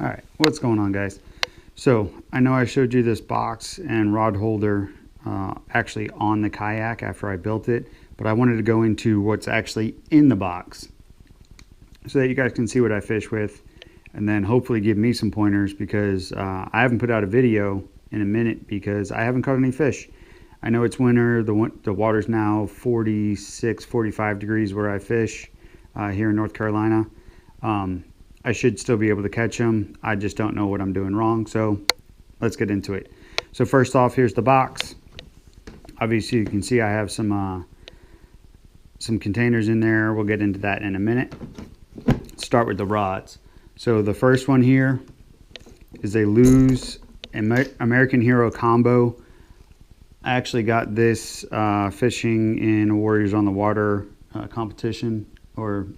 All right, what's going on, guys? So I know I showed you this box and rod holder actually on the kayak after I built it, but I wanted to go into what's actually in the box so that you guys can see what I fish with, and then hopefully give me some pointers, because I haven't put out a video in a minute because I haven't caught any fish. I know it's winter, the water's now 46, 45 degrees where I fish here in North Carolina. I should still be able to catch them. I just don't know what I'm doing wrong. So let's get into it. So first off, here's the box. Obviously you can see I have some containers in there. We'll get into that in a minute. Let's start with the rods. So the first one here is a Lew's American Hero combo. I actually got this fishing in a Warriors on the Water competition, or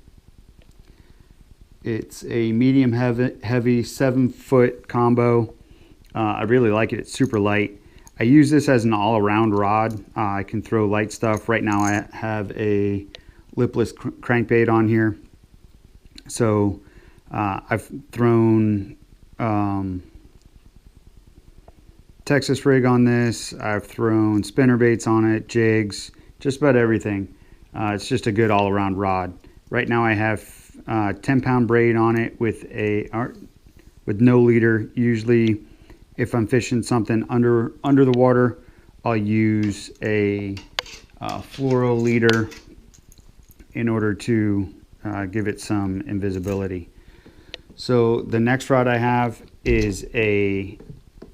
it's a medium heavy 7-foot combo. I really like it. It's super light. I use this as an all-around rod. I can throw light stuff. Right now I have a lipless crankbait on here. So I've thrown Texas rig on this. I've thrown spinner baits on it, jigs, just about everything. It's just a good all-around rod. Right now I have 10-pound braid on it with no leader. Usually if I'm fishing something under the water, I'll use a fluoro leader in order to give it some invisibility. So the next rod I have is a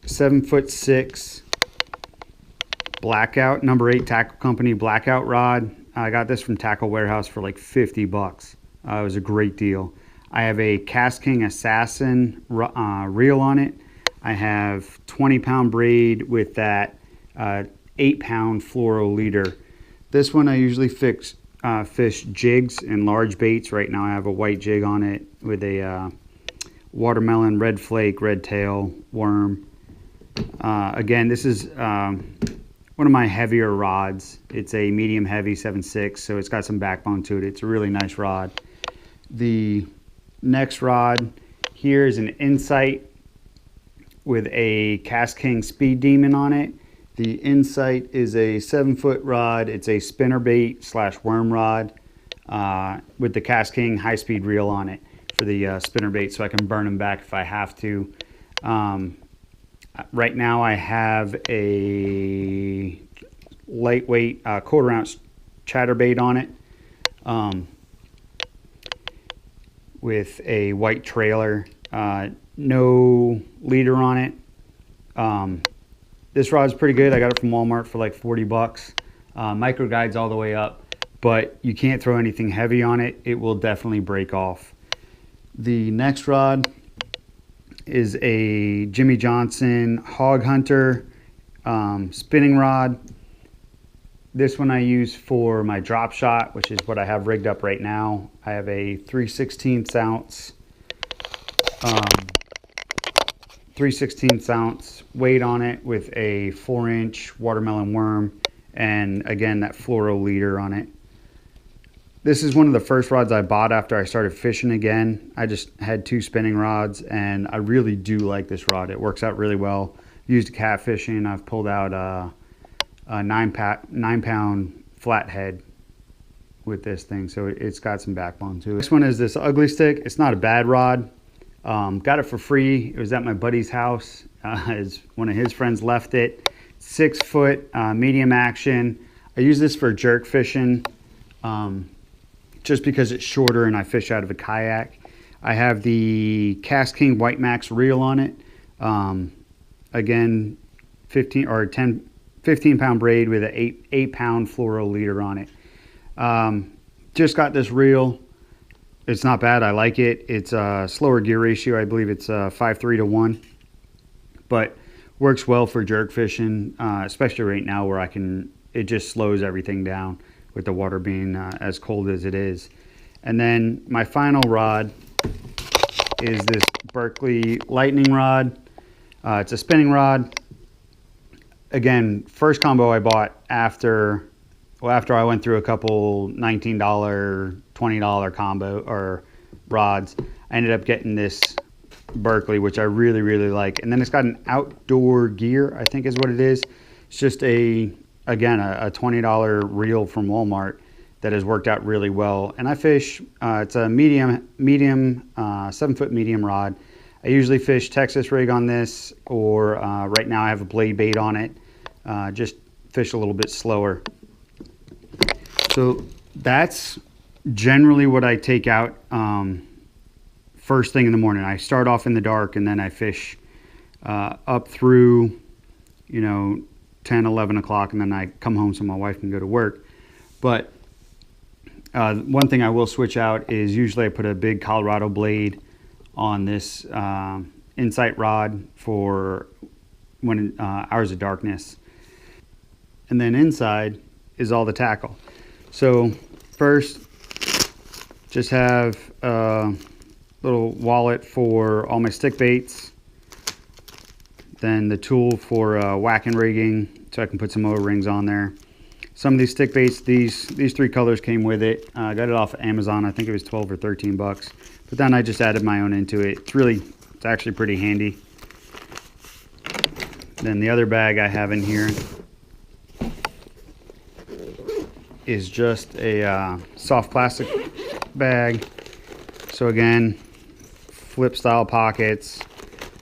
7'6" Blackout, number 8 Tackle Company Blackout rod. I got this from Tackle Warehouse for like 50 bucks. It was a great deal. I have a Cast King Assassin reel on it. I have 20-pound braid with that 8-pound fluoro leader. This one I usually fish jigs and large baits. Right now I have a white jig on it with a watermelon, red flake, red tail worm. Again, this is one of my heavier rods. It's a medium heavy 7.6, so it's got some backbone to it. It's a really nice rod. The next rod here is an Insight with a Cast King Speed Demon on it. The Insight is a 7-foot rod. It's a spinnerbait / worm rod with the Cast King high speed reel on it for the spinnerbait, so I can burn them back if I have to. Right now I have a lightweight 1/4 ounce chatterbait on it with a white trailer, no leader on it. This rod's pretty good. I got it from Walmart for like 40 bucks. Micro guides all the way up, but you can't throw anything heavy on it. It will definitely break off. The next rod is a Jimmy Johnson Hog Hunter spinning rod. This one I use for my drop shot, which is what I have rigged up right now. I have a 3/16 ounce weight on it with a 4-inch watermelon worm, and again that fluoro leader on it. This is one of the first rods I bought after I started fishing again. I just had 2 spinning rods, and I really do like this rod. It works out really well. Used catfishing. I've pulled out a 9-pound flathead with this thing, so it's got some backbone to it. This one is this Ugly Stick. It's not a bad rod. Got it for free. It was at my buddy's house. One of his friends left it. 6-foot medium action. I use this for jerk fishing. Just because it's shorter and I fish out of a kayak. I have the Cast King White Max reel on it. Again, 15-pound braid with an 8-pound fluoro leader on it. Just got this reel. It's not bad. I like it. It's a slower gear ratio. I believe it's 5.3 to 1, but works well for jerk fishing, especially right now where it just slows everything down with the water being as cold as it is. And then my final rod is this Berkley Lightning rod. It's a spinning rod. Again, first combo I bought after I went through a couple $19, $20 combo or rods. I ended up getting this Berkeley, which I really, really like. And then it's got an outdoor gear, I think is what it is. It's just again, a $20 reel from Walmart that has worked out really well. And I fish, it's a medium 7-foot medium rod. I usually fish Texas rig on this, or right now I have a blade bait on it. Just fish a little bit slower. So that's generally what I take out first thing in the morning. I start off in the dark, and then I fish up through, 10, 11 o'clock, and then I come home so my wife can go to work. But one thing I will switch out is usually I put a big Colorado blade on this Insight rod for when hours of darkness. And then inside is all the tackle. So first, just have a little wallet for all my stick baits. Then the tool for whacking rigging, so I can put some O-rings on there. Some of these stick baits, these 3 colors came with it. I got it off of Amazon. I think it was 12 or 13 bucks. But then I just added my own into it. It's actually pretty handy. Then the other bag I have in here is just a soft plastic bag. So again, flip style pockets.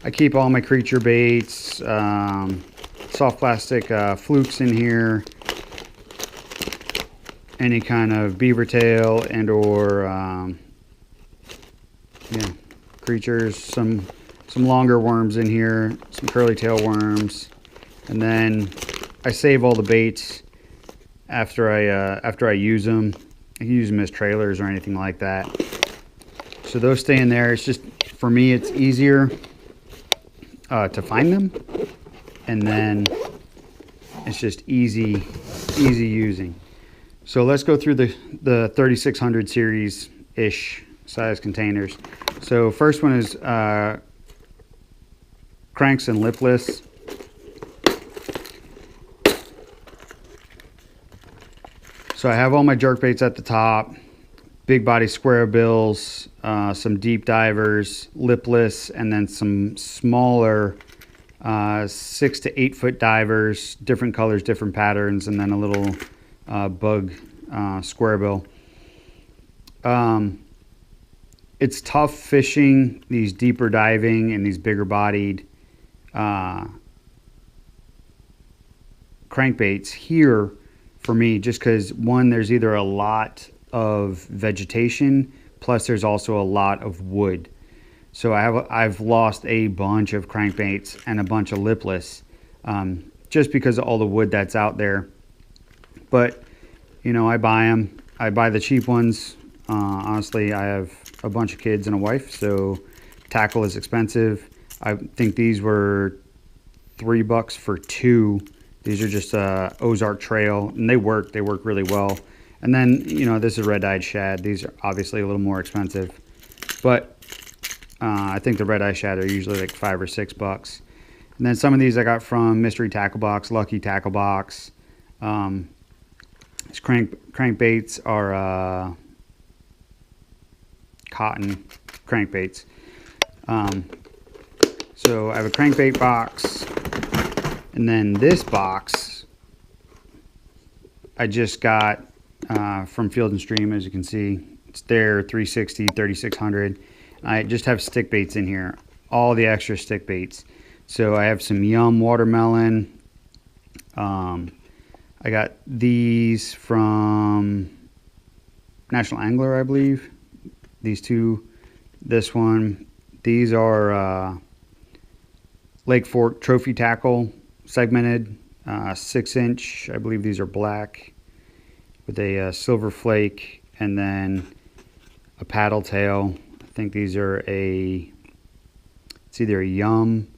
I keep all my creature baits, soft plastic flukes in here, any kind of beaver tail and or creatures, some longer worms in here, some curly tail worms, and then I save all the baits after I use them. I can use them as trailers or anything like that. So those stay in there. It's just, for me, it's easier to find them, and then it's just easy using. So let's go through the 3600 series ish size containers. So first one is cranks and lipless. So I have all my jerk baits at the top, big body square bills, some deep divers, lipless, and then some smaller 6 to 8 foot divers, different colors, different patterns, and then a little bug square bill. It's tough fishing these deeper diving and these bigger bodied crankbaits here for me, just because, one, there's either a lot of vegetation, plus there's also a lot of wood. So I've lost a bunch of crankbaits and a bunch of lipless just because of all the wood that's out there. But I buy them. I buy the cheap ones. Honestly, I have a bunch of kids and a wife, so tackle is expensive. I think these were $3 for 2. These are just Ozark Trail, and they work really well. And then, this is red-eyed shad. These are obviously a little more expensive, but I think the red-eyed shad are usually like $5 or $6. And then some of these I got from Mystery Tackle Box, Lucky Tackle Box. These crankbaits are cotton crankbaits. So I have a crankbait box, and then this box I just got from Field and Stream. As you can see, it's there, 360, 3600. I just have stick baits in here, all the extra stick baits. So I have some Yum watermelon. I got these from National Angler, I believe. These two, this one. These are Lake Fork Trophy Tackle segmented, 6-inch. I believe these are black with a silver flake and then a paddle tail. I think these are it's either a Yum.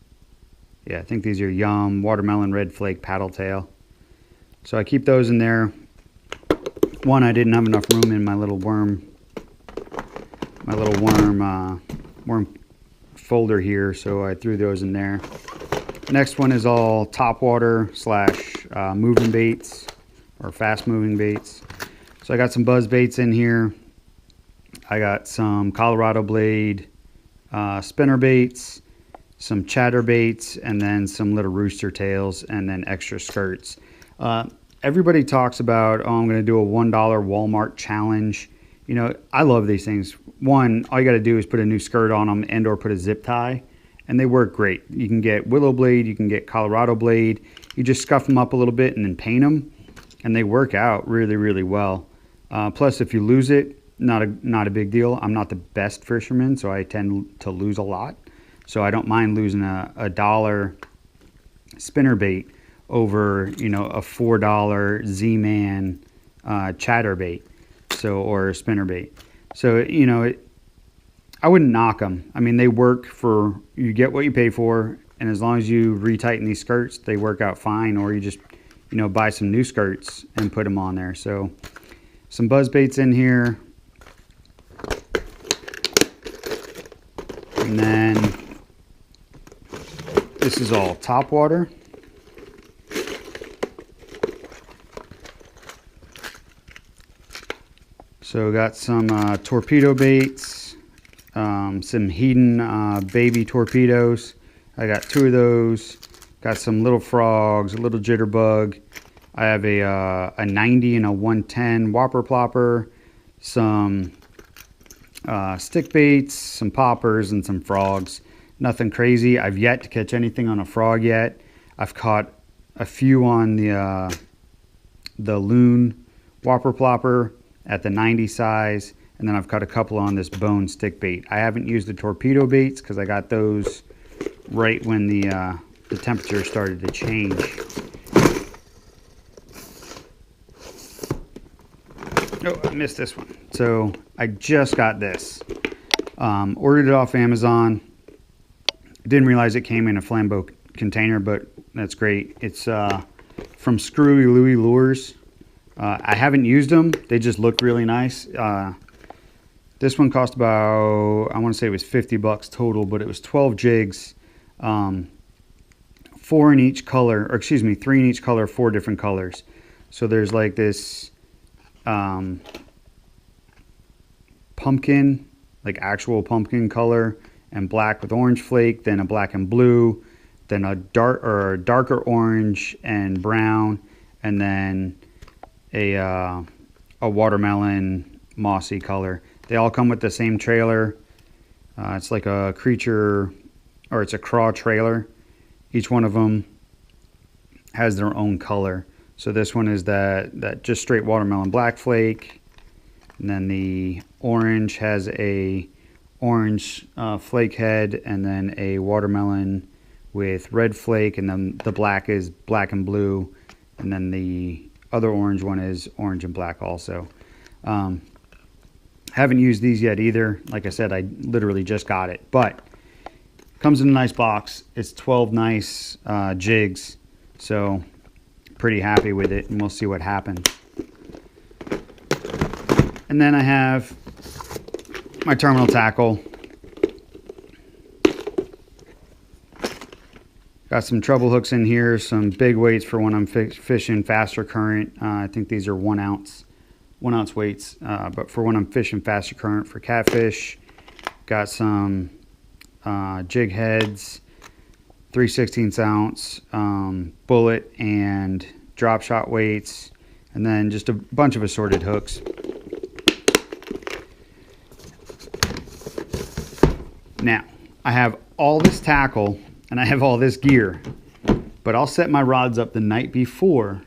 Yeah, I think these are Yum watermelon red flake paddle tail. So I keep those in there. One, I didn't have enough room in my little worm folder here, so I threw those in there. Next one is all topwater / moving baits or fast moving baits. So I got some buzz baits in here. I got some Colorado blade spinner baits, some chatter baits, and then some little rooster tails, and then extra skirts. Everybody talks about, oh, I'm going to do a $1 Walmart challenge. You know, I love these things. One, all you got to do is put a new skirt on them and or put a zip tie, and they work great. You can get willow blade, you can get Colorado blade. You just scuff them up a little bit and then paint them, and they work out really, really well. Plus, if you lose it, not a big deal. I'm not the best fisherman, so I tend to lose a lot. So I don't mind losing a dollar spinner bait over, you know, a $4 Z-Man chatter bait, so, or spinner bait. So, you know, I wouldn't knock them. I mean, they work for, you get what you pay for, and as long as you retighten these skirts, they work out fine. Or you just, you know, buy some new skirts and put them on there. So some buzz baits in here, and then this is all top water. So got some torpedo baits, some Hedon baby torpedoes. I got 2 of those. Got some little frogs, a little jitterbug. I have a 90 and a 110 whopper plopper, some stick baits, some poppers, and some frogs. Nothing crazy. I've yet to catch anything on a frog yet. I've caught a few on the loon whopper plopper at the 90 size, and then I've caught a couple on this bone stick bait. I haven't used the torpedo baits because I got those right when the temperature started to change. Oh, I missed this one. So I just got this. Ordered it off Amazon. Didn't realize it came in a flambeau container, but that's great. It's from Screwy Louie Lures. I haven't used them. They just look really nice. This one cost about, I want to say it was $50 total, but it was 12 jigs, 4 in each color, or excuse me, 3 in each color, 4 different colors. So there's like this pumpkin, like actual pumpkin color, and black with orange flake, then a black and blue, then a darker orange and brown, and then a watermelon mossy color. They all come with the same trailer. It's like a creature, or it's a craw trailer. Each one of them has their own color. So this one is that just straight watermelon black flake, and then the orange has a orange flake head, and then a watermelon with red flake, and then the black is black and blue, and then the other orange one is orange and black also. Haven't used these yet either. Like I said, I literally just got it, but comes in a nice box. It's 12 nice jigs, so pretty happy with it, and we'll see what happens. And then I have my terminal tackle. Got some treble hooks in here, some big weights for when I'm fishing faster current. I think these are 1 ounce weights, but for when I'm fishing faster current for catfish. Got some jig heads, 3/16 ounce bullet and drop shot weights, and then just a bunch of assorted hooks. Now, I have all this tackle and I have all this gear, but I'll set my rods up the night before,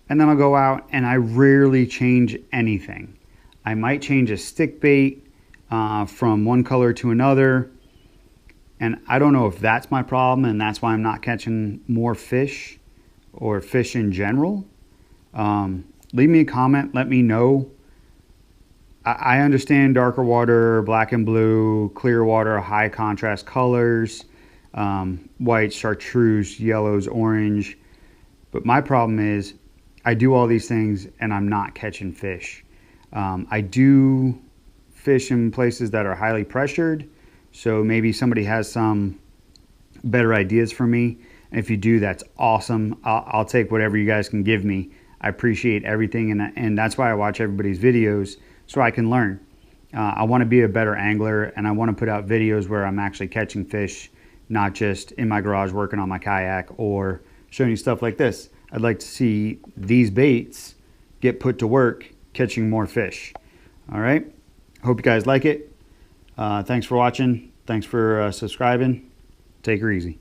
and then I'll go out and I rarely change anything. I might change a stick bait from one color to another, and I don't know if that's my problem and that's why I'm not catching more fish or fish in general. Leave me a comment, let me know. I understand darker water, black and blue, clear water, high contrast colors, white, chartreuse, yellows, orange. But my problem is I do all these things and I'm not catching fish. I do fish in places that are highly pressured, so maybe somebody has some better ideas for me. And if you do, that's awesome. I'll take whatever you guys can give me. I appreciate everything, and that's why I watch everybody's videos, so I can learn. I want to be a better angler, and I want to put out videos where I'm actually catching fish, not just in my garage working on my kayak or showing you stuff like this. I'd like to see these baits get put to work catching more fish. All right. Hope you guys like it. Thanks for watching. Thanks for subscribing. Take her easy.